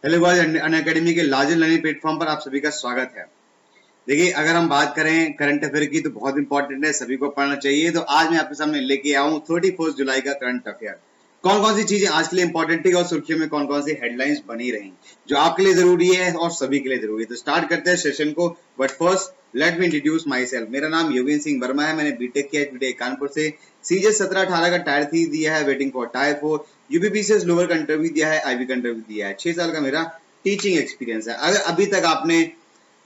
Hello guys, Unacademy के largest learning platform पर आप सभी का स्वागत है। देखिए, अगर हम बात करें करंट अफेयर की तो बहुत इंपॉर्टेंट है, सभी को पढ़ना चाहिए। तो आज मैं आपके सामने लेके आया हूँ 31 जुलाई का करंट अफेयर। कौन कौन सी चीजें आज के लिए इंपॉर्टेंट थी और सुर्खियों में कौन कौन सी हेडलाइंस बनी रही जो आपके लिए जरूरी है और सभी के लिए जरूरी है। तो स्टार्ट करते हैं सेशन को। But first let me introduce my self. मेरा नाम योगेंद्र सिंह वर्मा है। मैंने बीटेक किया है कानपुर से। सीजीएस 17-18 का टायर 3 दिया है, waiting for tyre 4। UPPCS lower का इंटरव्यू दिया है, आईबी का इंटरव्यू दिया है। 6 साल का मेरा टीचिंग एक्सपीरियंस है। अगर अभी तक आपने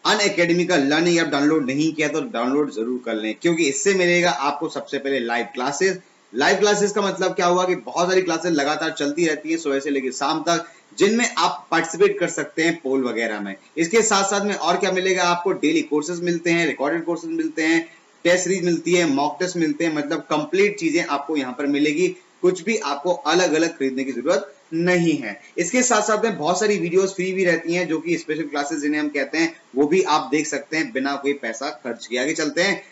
अनअकैडमी का लर्निंग ऐप डाउनलोड नहीं किया तो डाउनलोड जरूर कर लें, क्योंकि इससे मिलेगा आपको सबसे पहले लाइव क्लासेस। लाइव क्लासेस का मतलब क्या हुआ कि बहुत सारी क्लासेस लगातार चलती रहती है सुबह से लेकर शाम तक, जिनमें आप पार्टिसिपेट कर सकते हैं पोल वगैरह में। इसके साथ साथ में और क्या मिलेगा आपको, डेली कोर्सेज मिलते हैं, रिकॉर्डेड कोर्सेज मिलते हैं, टेस्ट सीरीज मिलती है, मॉक टेस्ट मिलते हैं। मतलब कंप्लीट चीजें आपको यहाँ पर मिलेगी, कुछ भी आपको अलग अलग खरीदने की जरूरत नहीं है। इसके साथ साथ में बहुत सारी वीडियोस फ्री भी रहती हैं, जो कि स्पेशल क्लासेस जिन्हें हम कहते हैं, वो भी आप देख सकते हैं बिना कोई पैसा खर्च किए। आगे चलते हैं।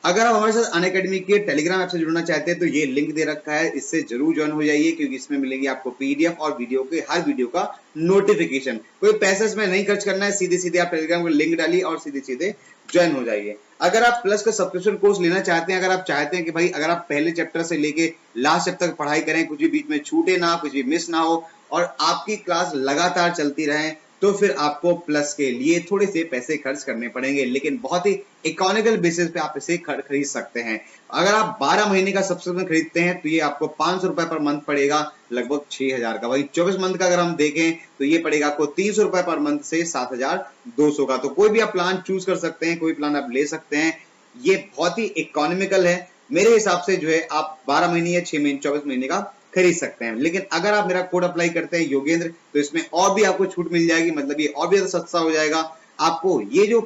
अगर आप हमारे साथ अनअकैडमी के टेलीग्राम ऐप से जुड़ना चाहते हैं तो ये लिंक दे रखा है, इससे जरूर ज्वाइन हो जाइए, क्योंकि इसमें मिलेगी आपको पीडीएफ और वीडियो के हर वीडियो का नोटिफिकेशन। कोई पैसा इसमें नहीं खर्च करना है, सीधे सीधे आप टेलीग्राम को लिंक डालिए और सीधे सीधे ज्वाइन हो जाइए। अगर आप प्लस का सब्सक्रिप्शन कोर्स लेना चाहते हैं, अगर आप चाहते हैं कि भाई अगर आप पहले चैप्टर से लेके लास्ट चैप्टर तक पढ़ाई करें, कुछ भी बीच में छूटे ना, कुछ भी मिस ना हो और आपकी क्लास लगातार चलती रहे, तो फिर आपको प्लस के लिए थोड़े से पैसे खर्च करने पड़ेंगे, लेकिन बहुत ही इकोनॉमिकल बेसिस पे आप इसे खरीद सकते हैं। अगर आप 12 महीने का सब्सक्रिप्शन खरीदते हैं तो ये आपको 500 रुपए पर मंथ पड़ेगा, लगभग 6000 का। वही 24 मंथ का अगर हम देखें तो ये पड़ेगा आपको 300 रुपए पर मंथ से 7200 का। तो कोई भी आप प्लान चूज कर सकते हैं, कोई प्लान आप ले सकते हैं। ये बहुत ही इकोनॉमिकल है मेरे हिसाब से। जो है आप 12 महीने या 6 महीने 24 महीने का खरीद सकते हैं। लेकिन अगर आप मेरा कोड अप्लाई करते हैं योगेंद्र, तो इसमें और भी आपको छूट मिल जाएगी, मतलब ये और भी ज्यादा सस्ता हो जाएगा आपको। ये जो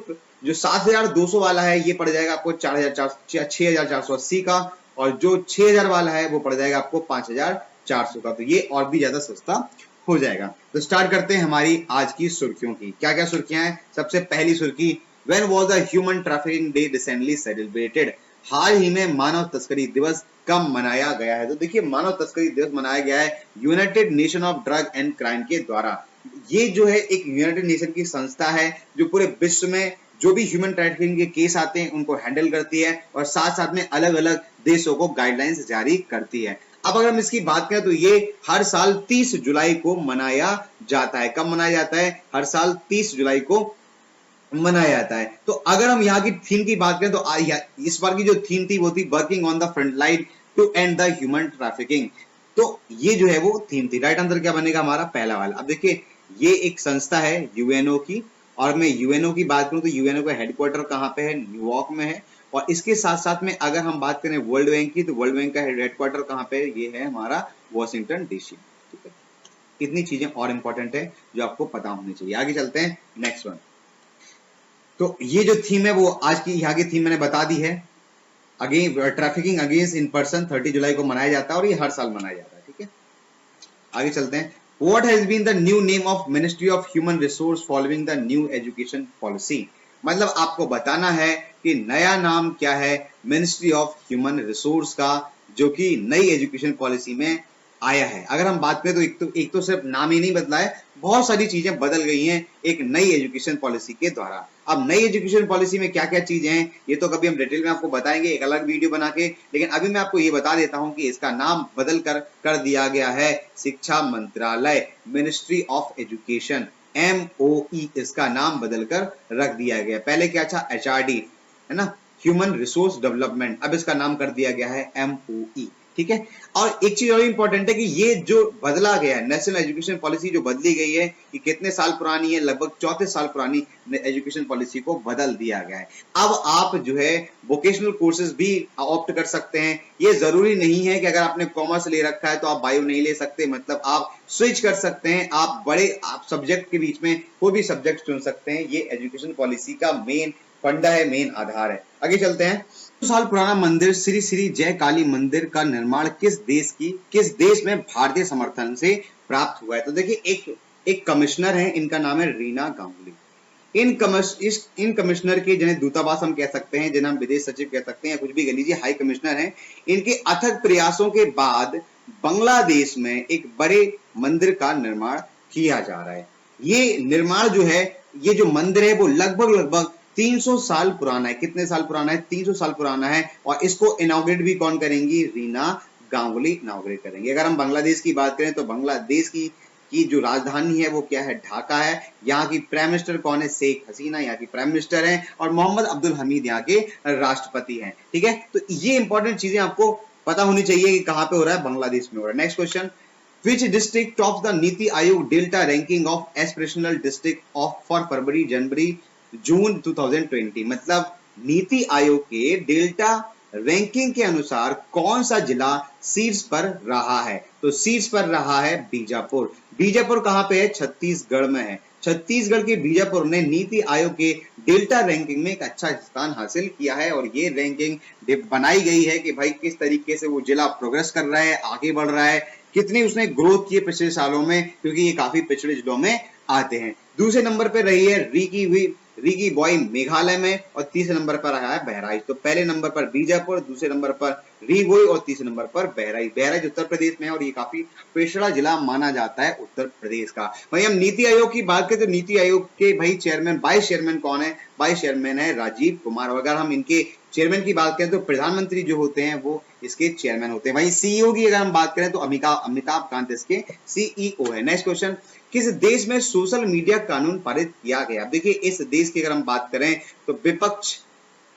7200 वाला है ये पड़ जाएगा आपको 6480 का, और जो 6000 वाला है वो पड़ जाएगा आपको 5400 का। तो ये और भी ज्यादा सस्ता हो जाएगा। तो स्टार्ट करते हैं हमारी आज की सुर्खियों की। क्या क्या सुर्खियां हैं? सबसे पहली सुर्खी, when was the human trafficking day recently celebrated. हाल ही में मानव तस्करी दिवस कब मनाया गया है? तो देखिए, मानव तस्करी दिवस मनाया गया है United nation of drug and crime के द्वारा। ये जो है एक यूनाइटेड नेशन की संस्था है जो पूरे विश्व में जो भी ह्यूमन ट्रैफिकिंग के केस आते हैं उनको हैंडल करती है और साथ साथ में अलग अलग देशों को गाइडलाइंस जारी करती है। अब अगर हम इसकी बात करें तो ये हर साल 30 जुलाई को मनाया जाता है। कब मनाया जाता है? हर साल 30 जुलाई को मनाया जाता है। तो अगर हम यहाँ की थीम की बात करें तो इस बार की जो थीम थी वो थी working on the front line to end the human trafficking. तो ये जो है वो थीम थी। राइट आंसर क्या बनेगा हमारा? पहला वाला। अब देखिए, ये एक संस्था है यूएनओ की, और मैं यूएनओ की बात करूं तो यूएनओ का हेडक्वार्टर कहाँ पे है? न्यूयॉर्क में है। और इसके साथ साथ में अगर हम बात करें वर्ल्ड बैंक की, तो वर्ल्ड बैंक का हेडक्वार्टर कहाँ पे है? ये है हमारा वॉशिंगटन डीसी। ठीक है, कितनी चीजें और इंपॉर्टेंट है जो आपको पता होनी चाहिए। आगे चलते हैं, नेक्स्ट वन। तो ये जो थीम है वो आज की यहाँ की थीम मैंने बता दी है। Again trafficking against in person 30 जुलाई को मनाया जाता है और ये हर साल मनाया जाता है। ठीक है, आगे चलते हैं। What has been the new name of Ministry of Human Resource following the new education policy? मतलब आपको बताना है कि नया नाम क्या है मिनिस्ट्री ऑफ ह्यूमन रिसोर्स का, जो कि नई एजुकेशन पॉलिसी में आया है। अगर हम बात करें तो एक तो सिर्फ नाम ही नहीं बदला है, बहुत सारी चीजें बदल गई हैं एक नई एजुकेशन पॉलिसी के द्वारा। अब नई एजुकेशन पॉलिसी में क्या क्या चीजें हैं ये तो कभी हम डिटेल में आपको बताएंगे एक अलग वीडियो बना के, लेकिन अभी मैं आपको ये बता देता हूं कि इसका नाम बदल कर दिया गया है शिक्षा मंत्रालय, मिनिस्ट्री ऑफ एजुकेशन, MOE इसका नाम बदलकर रख दिया गया। पहले क्या था? HRD है ना, ह्यूमन रिसोर्स डेवलपमेंट। अब इसका नाम कर दिया गया है MOE। ठीक है, और एक चीज और इंपॉर्टेंट है कि ये जो बदला गया है नेशनल एजुकेशन पॉलिसी जो बदली गई है, ये कितने साल पुरानी है? लगभग 34 साल पुरानी एजुकेशन पॉलिसी को बदल दिया गया है। अब आप जो है वोकेशनल कोर्सेज भी ऑप्ट कर सकते हैं। ये जरूरी नहीं है कि अगर आपने कॉमर्स ले रखा है तो आप बायो नहीं ले सकते, मतलब आप स्विच कर सकते हैं। आप आप सब्जेक्ट के बीच में कोई भी सब्जेक्ट चुन सकते हैं। ये एजुकेशन पॉलिसी का मेन फंडा है, मेन आधार है। आगे चलते हैं। साल पुराना मंदिर श्री श्री जय काली मंदिर का निर्माण किस देश में भारतीय समर्थन से प्राप्त हुआ है? तो देखिए, एक कमिश्नर है, इनका नाम है रीना गांगुली। इन कमिश्नर के जिन्हें दूतावास हम कह सकते हैं, जिन्हें हम विदेश सचिव कह सकते हैं, कुछ भी कह लीजिए, हाई कमिश्नर हैं। इनके अथक प्रयासों के बाद बांग्लादेश में एक बड़े मंदिर का निर्माण किया जा रहा है। ये निर्माण जो है, ये जो मंदिर है वो लगभग 300 साल पुराना है। कितने साल पुराना है? 300 साल पुराना है। और इसको इनॉग्रेट भी कौन करेंगी? रीना गांगुली इनॉग्रेट करेंगे। अगर हम बांग्लादेश की बात करें तो बांग्लादेश की जो राजधानी है वो क्या है? ढाका है। यहाँ की प्राइम मिनिस्टर कौन है? शेख हसीना यहाँ की प्राइम मिनिस्टर है। और मोहम्मद अब्दुल हमीद यहाँ के राष्ट्रपति हैं। ठीक है, तो ये इंपॉर्टेंट चीजें आपको पता होनी चाहिए कि कहाँ पे हो रहा है? बांग्लादेश में हो रहा है। Next question, Which district tops the Niti Aayog Delta ranking of aspirational district of for फरवरी जनवरी जून 2020? मतलब नीति आयोग के डेल्टा रैंकिंग के अनुसार कौन सा जिला शीर्ष पर रहा है? तो शीर्ष पर रहा है बीजापुर। बीजापुर कहाँ पे है? छत्तीसगढ़ में है। छत्तीसगढ़ के बीजापुर ने नीति आयोग के डेल्टा रैंकिंग में एक अच्छा स्थान हासिल किया है। और ये रैंकिंग बनाई गई है कि भाई किस तरीके से वो जिला प्रोग्रेस कर रहा है, आगे बढ़ रहा है, कितनी उसने ग्रोथ की पिछले सालों में, क्योंकि ये काफी पिछड़े जिलों में आते हैं। दूसरे नंबर पर रही है रीगी बॉय मेघालय में, और तीसरे नंबर पर रहा है बहराइच। तो पहले नंबर पर बीजापुर, दूसरे नंबर पर रीगोई और तीसरे नंबर पर बहराइच। बहराइच उत्तर प्रदेश में है और ये काफी पिछड़ा जिला माना जाता है उत्तर प्रदेश का। भाई हम नीति आयोग की बात करें तो नीति आयोग के भाई चेयरमैन, वाइस चेयरमैन कौन है? वाइस चेयरमैन है राजीव कुमार। और अगर हम इनके चेयरमैन की बात करें तो प्रधानमंत्री जो होते हैं वो इसके चेयरमैन होते हैं। भाई सीईओ की अगर हम बात करें तो अमिताभ कांत इसके सीईओ है। नेक्स्ट क्वेश्चन, किस देश में सोशल मीडिया कानून पारित किया गया? देखिए इस देश की अगर हम बात करें तो विपक्ष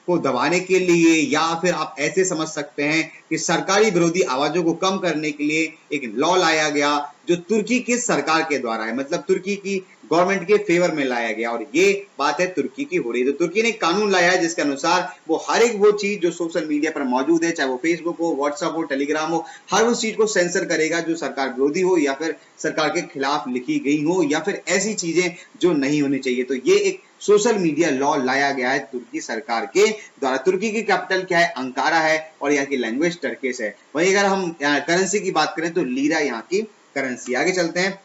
को दबाने के लिए, या फिर आप ऐसे समझ सकते हैं कि सरकारी विरोधी आवाजों को कम करने के लिए एक लॉ लाया गया जो तुर्की की सरकार के द्वारा है, मतलब तुर्की की गवर्नमेंट के फेवर में लाया गया। और ये बात है तुर्की की हो रही है। तो तुर्की ने कानून लाया है जिसके अनुसार वो हर एक वो चीज जो सोशल मीडिया पर मौजूद है, चाहे वो फेसबुक हो, व्हाट्सएप हो, टेलीग्राम हो, हर उस चीज को सेंसर करेगा जो सरकार विरोधी हो, या फिर सरकार के खिलाफ लिखी गई हो, या फिर ऐसी चीजें जो नहीं होनी चाहिए। तो ये एक सोशल मीडिया लॉ लाया गया है तुर्की सरकार के द्वारा। तुर्की की कैपिटल क्या है? अंकारा है। और यहाँ की लैंग्वेज टर्किश है। वहीं अगर हम करेंसी की बात करें तो लीरा यहाँ की करेंसी। आगे चलते हैं,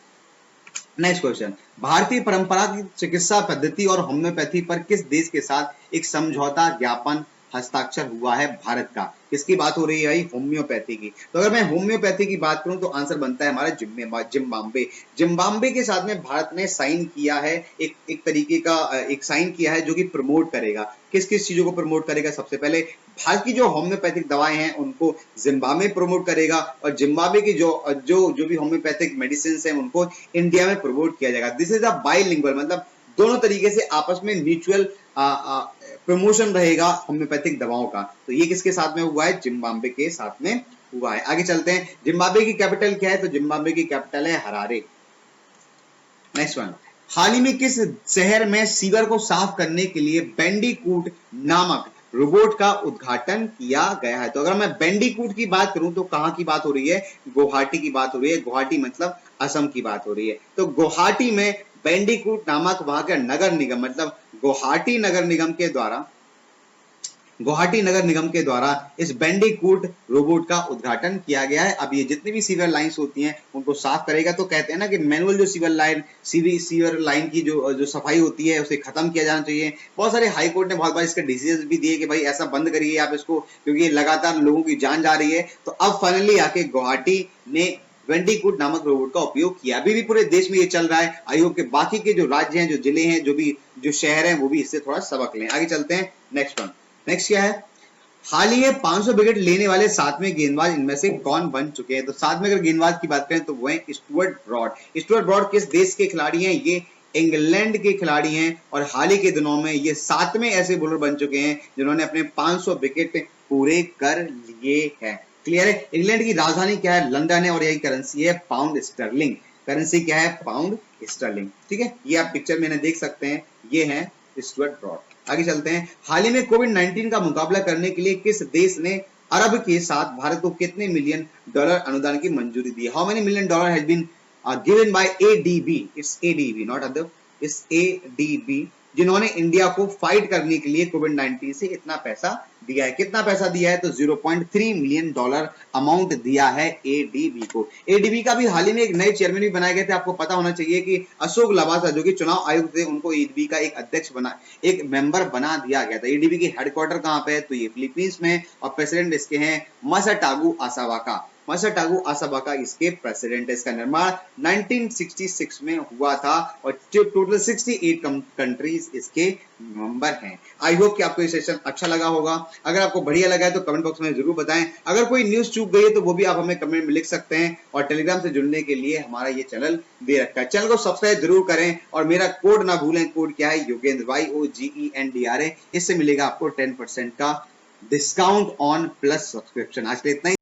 नेक्स्ट क्वेश्चन, भारतीय परंपरा की चिकित्सा पद्धति और होम्योपैथी पर किस देश के साथ एक समझौता ज्ञापन हस्ताक्षर हुआ है भारत का? किसकी बात हो रही है भाई? होम्योपैथी की। तो अगर मैं होम्योपैथी की बात करूं तो आंसर बनता है हमारा जिम्बाब्वे। जिम्बाब्वे के साथ में भारत ने साइन किया है एक तरीके का एक साइन किया है जो कि प्रमोट करेगा। किस किस चीजों को प्रमोट करेगा? सबसे पहले भारत की जो होम्योपैथिक दवाएं हैं उनको जिम्बाब्वे प्रमोट करेगा, और जिम्बाब्वे की जो भी होम्योपैथिक मेडिसिन हैं उनको इंडिया में प्रमोट किया जाएगा। दिस इज अ बाइलिंगुअल, मतलब दोनों तरीके से आपस में म्यूचुअल प्रमोशन रहेगा होम्योपैथिक दवाओं का। तो ये किसके साथ में हुआ है? जिम्बाब्वे के साथ में हुआ है। आगे चलते हैं, जिम्बाब्वे की कैपिटल क्या है? तो जिम्बाब्वे की कैपिटल है हरारे। नेक्स्ट वन, हाल ही में किस शहर में सीवर को साफ करने के लिए बैंडीकूट नामक रोबोट का उद्घाटन किया गया है? तो अगर मैं बैंडीकूट की बात करूं तो कहां की बात हो रही है? गुवाहाटी की बात हो रही है। गुवाहाटी मतलब असम की बात हो रही है। तो गुवाहाटी में बैंडीकूट नामक वहां का नगर निगम, मतलब गुवाहाटी नगर निगम के द्वारा इस बैंडीकूट रोबोट का उद्घाटन किया गया है। अब ये जितनी भी सीवर लाइंस होती हैं उनको साफ करेगा। तो कहते हैं ना कि मैनुअल जो सीवर लाइन की जो सफाई होती है उसे खत्म किया जाना चाहिए। बहुत सारे हाई कोर्ट ने बहुत बार इसके डिसीजन भी दिए कि भाई ऐसा बंद करिए आप इसको, क्योंकि लगातार लोगों की जान जा रही है। तो अब फाइनली आके गुवाहाटी ने बैंडीकूट नामक रोबोट का उपयोग किया। अभी भी पूरे देश में ये चल रहा है। आयोग के बाकी के जो राज्य हैं, जो जिले हैं, जो शहर हैं, वो भी इससे थोड़ा सबक लें। आगे चलते हैं, नेक्स्ट क्या है? हाल ही में 500 विकेट लेने वाले 7वें गेंदबाज इनमें से कौन बन चुके हैं? तो 7वें अगर गेंदबाज की बात करें तो वो है स्टुअर्ट ब्रॉड। स्टुअर्ट ब्रॉड किस देश के खिलाड़ी हैं? ये इंग्लैंड के खिलाड़ी हैं। और हाल ही के दिनों में ये 7वें ऐसे बॉलर बन चुके हैं जिन्होंने अपने 500 विकेट पूरे कर लिए हैं। क्लियर है? इंग्लैंड की राजधानी क्या है? लंदन है। और यही करेंसी है पाउंड स्टर्लिंग। करेंसी क्या है? Pound sterling. ठीक है, ये आप पिक्चर में देख सकते हैं, ये है स्टुअर्ट ब्रॉड। आगे चलते हैं, हाल ही में कोविड-19 का मुकाबला करने के लिए किस देश ने अरब के साथ भारत को कितने मिलियन डॉलर अनुदान की मंजूरी दी? How many million dollar has been given by ADB? It's ADB, not other, it's ADB, जिन्होंने इंडिया को फाइट करने के लिए कोविड-19 से इतना पैसा दिया है। कितना पैसा दिया है? तो 0.3 मिलियन डॉलर अमाउंट दिया है एडीबी को। एडीबी का भी हाल ही में एक नए चेयरमैन भी बनाए गए थे। आपको पता होना चाहिए कि अशोक लवासा जो कि चुनाव आयुक्त थे, उनको एडीबी का एक मेंबर बना दिया गया था। एडीबी की हेडक्वार्टर कहां पे है? तो ये फिलीपींस में, और प्रेसिडेंट इसके हैं मासाटागु आसावाका। मासाटागु आसाबाका इसके प्रेसिडेंट है। इसका निर्माण 1966 में हुआ था और टोटल 68 कंट्रीज इसके मेंबर हैं। आई होप कि आपको ये सेशन अच्छा लगा होगा। अगर आपको बढ़िया लगा है तो कमेंट बॉक्स में जरूर बताएं। अगर कोई न्यूज चूक गई है तो वो भी आप हमें कमेंट में लिख सकते हैं और टेलीग्राम से जुड़ने के लिए हमारा ये चैनल दे रखा है। चैनल को सब्सक्राइब जरूर करें और मेरा कोड ना भूलें। कोड क्या है? योगेंद्र, YOGENDRA। इससे मिलेगा आपको 10% का डिस्काउंट ऑन प्लस सब्सक्रिप्शन। आज के लिए इतना ही।